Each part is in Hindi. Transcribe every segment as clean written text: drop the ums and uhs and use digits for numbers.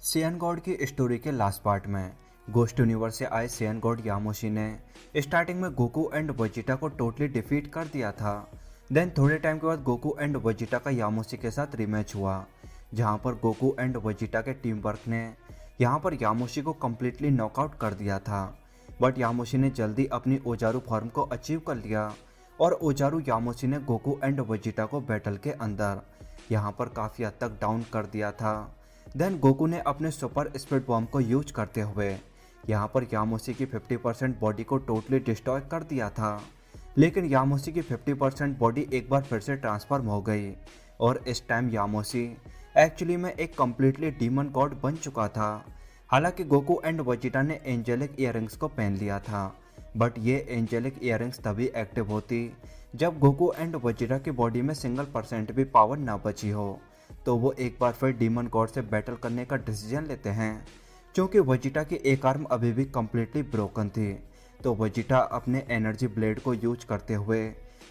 सेयन गॉड की स्टोरी के लास्ट पार्ट में गोस्ट यूनिवर्स से आए सेयन गॉड यामोशी ने स्टार्टिंग में गोकू एंड वेजिटा को टोटली डिफीट कर दिया था। देन थोड़े टाइम के बाद गोकू एंड वेजिटा का यामोशी के साथ रीमैच हुआ, जहां पर गोकू एंड वेजिटा के टीम वर्क ने यहां पर यामोशी को कम्प्लीटली नॉकआउट कर दिया था। बट यामोशी ने जल्दी अपनी ओजारू फॉर्म को अचीव कर लिया और ओजारू यामोशी ने गोकू एंड वेजिटा को बैटल के अंदर यहां पर काफ़ी हद तक डाउन कर दिया था। देन गोकू ने अपने सुपर स्पीड बॉम्ब को यूज करते हुए यहाँ पर यामोशी की 50% बॉडी को टोटली डिस्ट्रॉय कर दिया था। लेकिन यामोशी की 50% बॉडी एक बार फिर से ट्रांसफॉर्म हो गई और इस टाइम यामोशी एक्चुअली में एक कम्प्लीटली डीमन गॉड बन चुका था। हालांकि गोकू एंड वेजिटा ने एंजेलिक इयररिंग्स को पहन लिया था, बट ये एंजेलिक इयररिंग्स तभी एक्टिव होती जब गोकू एंड वेजिटा की बॉडी में सिंगल % भी पावर ना बची हो, तो वो एक बार फिर डीमन गॉड से बैटल करने का डिसीजन लेते हैं। क्योंकि वेजिटा की एक आर्म अभी भी कम्प्लीटली ब्रोकन थी, तो वेजिटा अपने एनर्जी ब्लेड को यूज करते हुए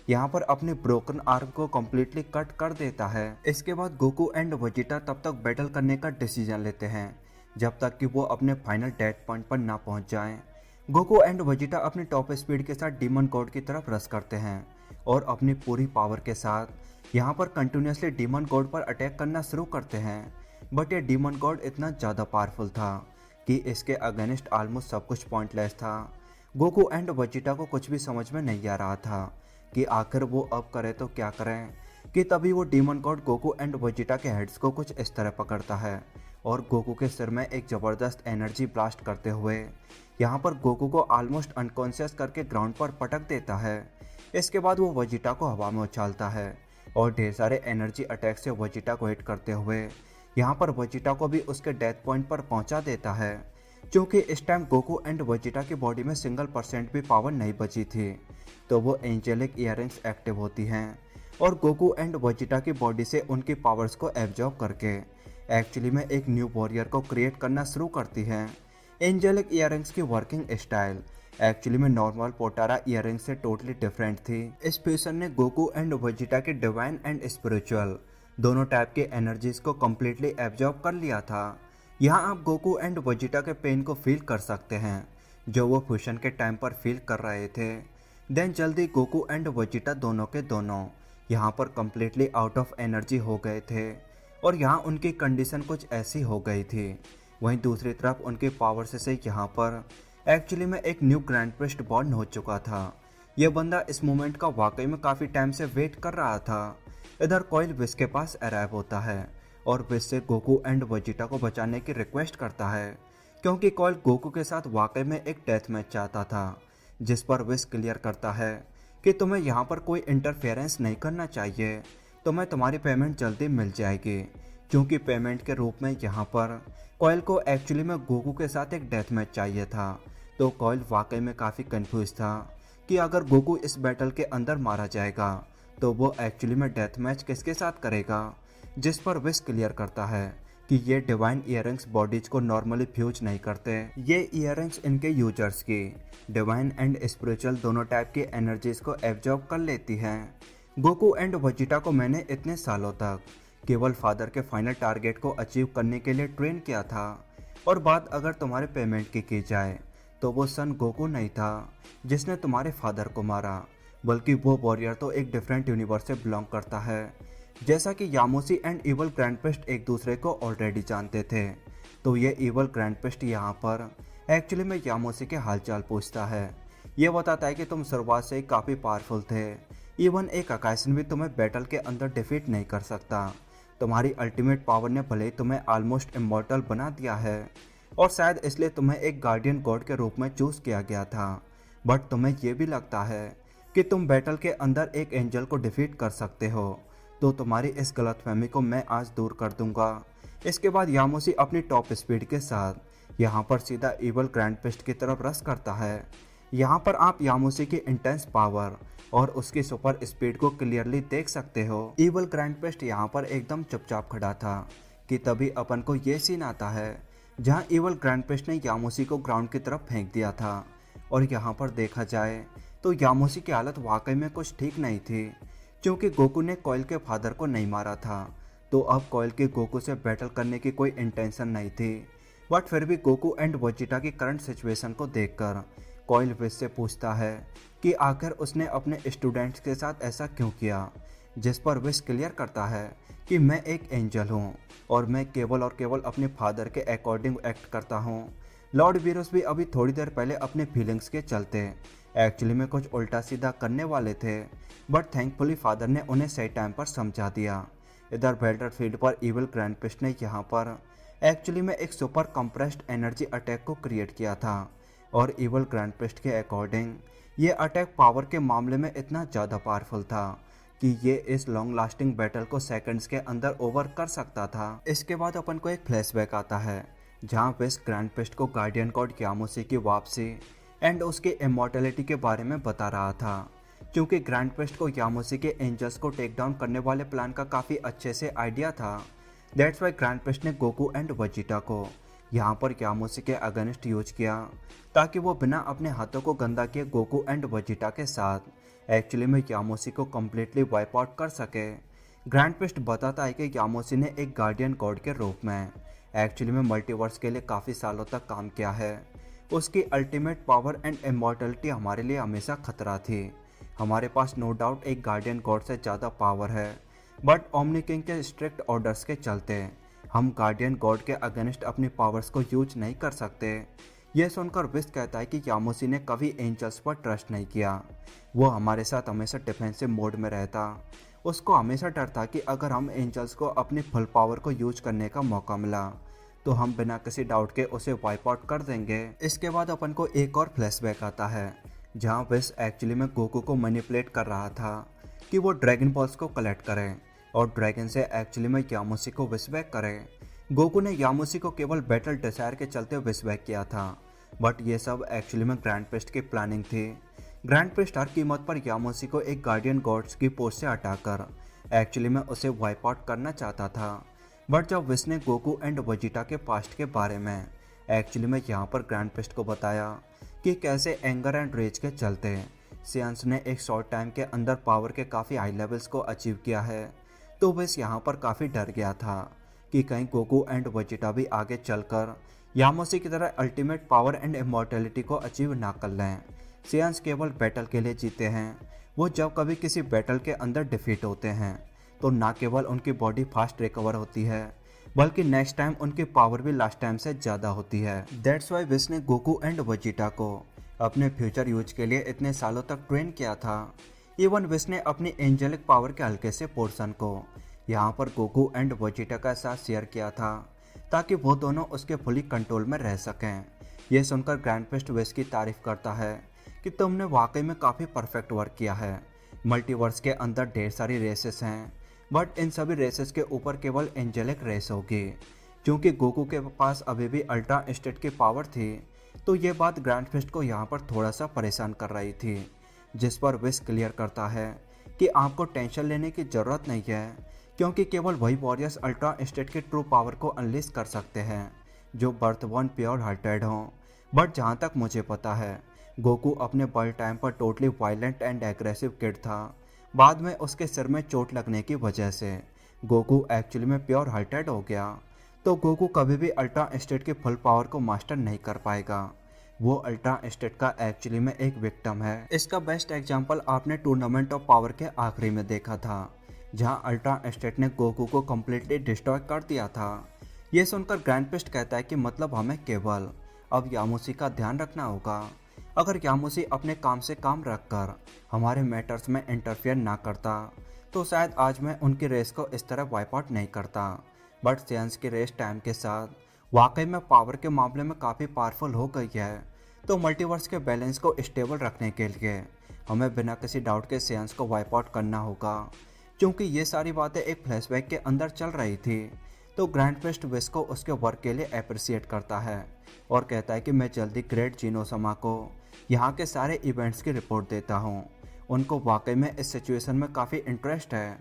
यहाँ पर अपने ब्रोकन आर्म को कम्प्लीटली कट कर देता है। इसके बाद गोकू एंड वेजिटा तब तक बैटल करने का डिसीजन लेते हैं जब तक कि वो अपने फाइनल डेथ पॉइंट पर ना पहुंच जाएं। गोकू एंड वेजिटा अपनी टॉप स्पीड के साथ डीमन गॉड की तरफ रश करते हैं और अपनी पूरी पावर के साथ यहाँ पर कंटिन्यूसली डीमन गॉड पर अटैक करना शुरू करते हैं। बट ये डीमन गॉड इतना ज़्यादा पावरफुल था कि इसके अगेंस्ट ऑलमोस्ट सब कुछ पॉइंटलेस था। गोकू एंड वेजिटा को कुछ भी समझ में नहीं आ रहा था कि आखिर वो अब करे तो क्या करें, कि तभी वो demon God Goku and Vegeta के हेड्स को कुछ इस तरह पकड़ता है और गोकू के सिर में एक ज़बरदस्त एनर्जी ब्लास्ट करते हुए यहाँ पर गोकू को ऑलमोस्ट अनकॉन्शियस करके ग्राउंड पर पटक देता है। इसके बाद वो वेजिटा को हवा में उछालता है और ढेर सारे एनर्जी अटैक से वेजिटा को हिट करते हुए यहाँ पर वेजिटा को भी उसके डेथ पॉइंट पर पहुँचा देता है। क्योंकि इस टाइम गोकू एंड वेजिटा की बॉडी में सिंगल % भी पावर नहीं बची थी, तो वो एंजेलिक इयररिंग्स एक्टिव होती हैं और गोकू एंड वेजिटा की बॉडी से उनकी पावर्स को एब्जॉर्ब करके एक्चुअली में एक न्यू वॉरियर को क्रिएट करना शुरू करती हैं। एंजेलिक इयररिंग्स की वर्किंग स्टाइल एक्चुअली में नॉर्मल पोटारा इयररिंग से टोटली डिफरेंट थी। इस फ्यूजन ने गोकू एंड वेजिटा के डिवाइन एंड स्पिरिचुअल दोनों टाइप के एनर्जीज को कम्प्लीटली एब्जॉर्ब कर लिया था। यहाँ आप गोकू एंड वेजिटा के पेन को फील कर सकते हैं जो वो फ्यूजन के टाइम पर फील कर रहे थे। देन जल्दी गोकू एंड वेजिटा दोनों के दोनों यहाँ पर कम्प्लीटली आउट ऑफ एनर्जी हो गए थे और यहाँ उनकी कंडीशन कुछ ऐसी हो गई थी। वहीं दूसरी तरफ उनके पावर से यहाँ पर एक्चुअली में एक न्यू ग्रैंड प्रिस्ट बॉर्न हो चुका था। यह बंदा इस मोमेंट का वाकई में काफ़ी टाइम से वेट कर रहा था। इधर कॉइल विश के पास अराइव होता है और विश से गोकू एंड वेजिटा को बचाने की रिक्वेस्ट करता है, क्योंकि कॉइल गोकू के साथ वाकई में एक डेथ मैच चाहता था, जिस पर विश क्लियर करता है कि तुम्हें यहाँ पर कोई इंटरफेरेंस नहीं करना चाहिए, तुम्हें तुम्हारी पेमेंट जल्दी मिल जाएगी। क्योंकि पेमेंट के रूप में यहाँ पर कॉइल को एक्चुअली में गोकू के साथ एक डेथ मैच चाहिए था, तो कॉइल वाकई में काफ़ी कंफ्यूज था कि अगर गोकू इस बैटल के अंदर मारा जाएगा तो वो एक्चुअली में डेथ मैच किसके साथ करेगा, जिस पर विश क्लियर करता है कि ये डिवाइन इयररिंग्स बॉडीज को नॉर्मली फ्यूज नहीं करते। ये इयररिंग्स इनके यूजर्स की डिवाइन एंड स्पिरिचुअल दोनों टाइप की एनर्जीज को एब्जॉर्ब कर लेती हैं। गोकू एंड वेजिटा को मैंने इतने सालों तक केवल फादर के फाइनल टारगेट को अचीव करने के लिए ट्रेन किया था, और बात अगर तुम्हारे पेमेंट की जाए तो वो सन गोकू नहीं था जिसने तुम्हारे फादर को मारा, बल्कि वो वॉरियर तो एक डिफरेंट यूनिवर्स से बिलोंग करता है। जैसा कि यामोशी एंड इवल ग्रैंड प्रिस्ट एक दूसरे को ऑलरेडी जानते थे, तो ये इवल ग्रैंड प्रिस्ट यहाँ पर एक्चुअली में यामोशी के हालचाल पूछता है। ये बताता है कि तुम शुरुआत से ही काफ़ी पावरफुल थे, इवन एक अकाशन भी तुम्हें बैटल के अंदर डिफीट नहीं कर सकता। तुम्हारी अल्टीमेट पावर ने भले ही तुम्हें ऑलमोस्ट इमॉर्टल बना दिया है और शायद इसलिए तुम्हें एक गार्डियन गॉड के रूप में चूज किया गया था, बट तुम्हें यह भी लगता है कि तुम बैटल के अंदर एक एंजल को डिफीट कर सकते हो, तो तुम्हारी इस गलतफहमी को मैं आज दूर कर दूंगा। इसके बाद यामोशी अपनी टॉप स्पीड के साथ यहाँ पर सीधा इवल ग्रैंड प्रिस्ट की तरफ रश करता है। यहाँ पर आप यामोशी की इंटेंस पावर और उसकी सुपर स्पीड को क्लियरली देख सकते हो। इवल ग्रैंड प्रिस्ट यहाँ पर एकदम चुपचाप खड़ा था कि तभी अपन को ये सीन आता है जहाँ इवल ग्रैंड प्रिस्ट ने यामोशी को ग्राउंड की तरफ फेंक दिया था। और यहाँ पर देखा जाए तो यामोशी की हालत वाकई में कुछ ठीक नहीं थी, क्योंकि गोकू ने कॉइल के फादर को नहीं मारा था, तो अब कॉइल की गोकू से बैटल करने की कोई इंटेंशन नहीं थी। बट फिर भी गोकू एंड वेजिटा की करंट सिचुएशन को देखकर कॉइल विश से पूछता है कि आखिर उसने अपने स्टूडेंट्स के साथ ऐसा क्यों किया, जिस पर विश क्लियर करता है कि मैं एक एंजल हूँ और मैं केवल और केवल अपने फादर के अकॉर्डिंग एक्ट करता हूँ। लॉर्ड वीरोस भी अभी थोड़ी देर पहले अपने फीलिंग्स के चलते एक्चुअली में कुछ उल्टा सीधा करने वाले थे, बट थैंकफुली फादर ने उन्हें सही टाइम पर समझा दिया। इधर बैटलफील्ड पर इविल ग्रैंडपिस्ट ने यहाँ पर एक्चुअली में एक सुपर कंप्रेस्ड एनर्जी अटैक को क्रिएट किया था और इविल ग्रैंडपिस्ट के अकॉर्डिंग ये अटैक पावर के मामले में इतना ज़्यादा पावरफुल था कि ये इस लॉन्ग लास्टिंग बैटल को सेकंड्स के अंदर ओवर कर सकता था। इसके बाद अपन को एक फ्लैशबैक आता है जहाँ विश ग्रैंडपिस्ट को गार्डियन गॉड यामुसी की वापसी एंड उसके इमॉर्टैलिटी के बारे में बता रहा था, क्योंकि ग्रैंडपिस्ट को यामुसी के एंजल्स को टेक डाउन करने वाले प्लान का काफ़ी अच्छे से आइडिया था। दैट्स वाई ग्रैंडपिस्ट ने गोकू एंड वेजिटा को यहाँ पर यामुसी के अगेंस्ट यूज किया ताकि वो बिना अपने हाथों को गंदा किए गोकू एंड वेजिटा के साथ एक्चुअली में यामुसी को कम्प्लीटली वाइप आउट कर सके। ग्रैंडपिस्ट बताता है कि यामुसी ने एक गार्डियन गॉड के रूप में एक्चुअली में मल्टीवर्स के लिए काफ़ी सालों तक काम किया है। उसकी अल्टीमेट पावर एंड इमॉर्टलिटी हमारे लिए हमेशा खतरा थी। हमारे पास नो डाउट एक गार्डियन गॉड से ज़्यादा पावर है, बट ओमनी किंग के स्ट्रिक्ट ऑर्डर्स के चलते हम गार्डियन गॉड के अगेंस्ट अपनी पावर्स को यूज नहीं कर सकते। यह सुनकर विश कहता है कि यामुसी ने कभी एंजल्स पर ट्रस्ट नहीं किया। वो हमारे साथ हमेशा डिफेंसिव मोड में रहता। उसको हमेशा डर था कि अगर हम एंजल्स को अपनी फुल पावर को यूज करने का मौका मिला तो हम बिना किसी डाउट के उसे वाइप आउट कर देंगे। इसके बाद अपन को एक और फ्लैशबैक आता है जहाँ विश एक्चुअली में गोकू को मैनिपुलेट कर रहा था कि वो ड्रैगन बॉल्स को कलेक्ट करे और ड्रैगन से एक्चुअली में यामुसी को विश बैक करे। गोकू ने यामुसी को केवल बैटल डिजायर के चलते विश बैक किया था, बट ये सब एक्चुअली में ग्रैंडपिस्ट की प्लानिंग थी। ग्रैंडपिस्ट हर कीमत पर यामुसी को एक गार्डियन गॉड्स की पोस्ट से हटाकर एक्चुअली में उसे वाइप आउट करना चाहता था। बट जब विश ने गोकू एंड वेजिटा के पास्ट के बारे में एक्चुअली में यहाँ पर ग्रैंडपिस्ट को बताया कि कैसे एंगर एंड रेज के चलते सियंस ने एक शॉर्ट टाइम के अंदर पावर के काफ़ी हाई लेवल्स को अचीव किया है, तो विश यहाँ पर काफ़ी डर गया था कि कहीं गोकू एंड वेजिटा भी आगे चलकर यामुसी की तरह अल्टीमेट पावर एंड इमॉर्टैलिटी को अचीव ना कर लें। सियंस केवल बैटल के लिए जीते हैं। वो जब कभी किसी बैटल के अंदर डिफीट होते हैं तो ना केवल उनकी बॉडी फास्ट रिकवर होती है, बल्कि नेक्स्ट टाइम उनकी पावर भी लास्ट टाइम से ज़्यादा होती है। दैट्स वाई विश ने गोकू एंड वेजिटा को अपने फ्यूचर यूज के लिए इतने सालों तक ट्रेन किया था। इवन विश ने अपनी एंजेलिक पावर के हल्के से पोर्शन को यहाँ पर गोकू एंड वेजिटा का साथ शेयर किया था ताकि वो दोनों उसके फुली कंट्रोल में रह सकें। ये सुनकर ग्रैंडपिस्ट विश की तारीफ करता है कि तुमने वाकई में काफ़ी परफेक्ट वर्क किया है। मल्टीवर्स के अंदर ढेर सारी रेसेस हैं, बट इन सभी रेसेस के ऊपर केवल एंजेलिक रेस होगी। क्योंकि गोकू के पास अभी भी अल्ट्रा स्टेट की पावर थी, तो ये बात ग्रैंडपिस्ट को यहाँ पर थोड़ा सा परेशान कर रही थी, जिस पर विश क्लियर करता है कि आपको टेंशन लेने की ज़रूरत नहीं है, क्योंकि केवल वही वॉरियर्स अल्ट्रा स्टेट की ट्रू पावर को अनलिस्ट कर सकते हैं जो बर्थबॉर्न प्योर हार्टेड हों। बट जहाँ तक मुझे पता है गोकू अपने बर्थ टाइम पर totally violent and aggressive kid था। बाद में उसके सिर में चोट लगने की वजह से गोकू एक्चुअली में प्योर हार्टेड हो गया, तो गोकू कभी भी अल्ट्रा स्टेट की फुल पावर को मास्टर नहीं कर पाएगा। वो अल्ट्रा स्टेट का एक्चुअली में एक विक्टिम है। इसका बेस्ट एग्जांपल आपने टूर्नामेंट ऑफ पावर के आखिरी में देखा था, जहां अल्ट्रा स्टेट ने गोकू को कम्प्लीटली डिस्ट्रॉय कर दिया था। ये सुनकर ग्रैंडपिस्ट कहता है कि मतलब हमें केवल अब यामुसी का ध्यान रखना होगा। अगर यामुसी अपने काम से काम रखकर हमारे मैटर्स में इंटरफेयर ना करता तो शायद आज मैं उनकी रेस को इस तरह वाइप आउट नहीं करता। बट सियंस की रेस टाइम के साथ वाकई में पावर के मामले में काफ़ी पावरफुल हो गई है, तो मल्टीवर्स के बैलेंस को स्टेबल रखने के लिए हमें बिना किसी डाउट के सियंस को वाइप आउट करना होगा। क्योंकि ये सारी बातें एक फ्लैशबैक के अंदर चल रही थी, तो ग्रैंडपिस्ट विश को उसके वर्क के लिए अप्रिशिएट करता है और कहता है कि मैं जल्दी ग्रेट जीनोसमा को यहाँ के सारे इवेंट्स की रिपोर्ट देता हूँ। उनको वाकई में इस सिचुएशन में काफ़ी इंटरेस्ट है।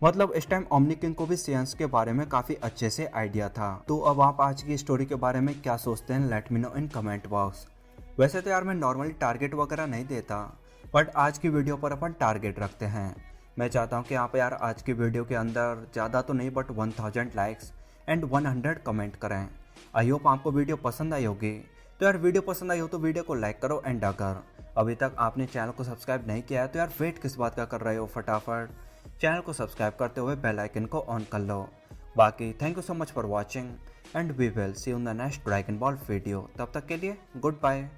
मतलब इस टाइम ओमनी किंग को भी सियंस के बारे में काफ़ी अच्छे से आइडिया था। तो अब आप आज की स्टोरी के बारे में क्या सोचते हैं, let me know in comment box. वैसे तो यार मैं नॉर्मली टारगेट वगैरह नहीं देता, बट आज की वीडियो पर अपन टारगेट रखते हैं, मैं चाहता हूँ कि आप यार आज की वीडियो के अंदर ज़्यादा तो नहीं बट 1000 लाइक्स एंड 100 कमेंट करें। आई होप आपको वीडियो पसंद आई होगी। तो यार वीडियो पसंद आई हो तो वीडियो को लाइक करो एंड अगर अभी तक आपने चैनल को सब्सक्राइब नहीं किया है तो यार वेट किस बात का कर रहे हो, फटाफट चैनल को सब्सक्राइब करते हुए बेल आइकन को ऑन कर लो। बाकी thank you so much for watching and we will see you in the next dragon ball video. तब तक के लिए गुड बाय।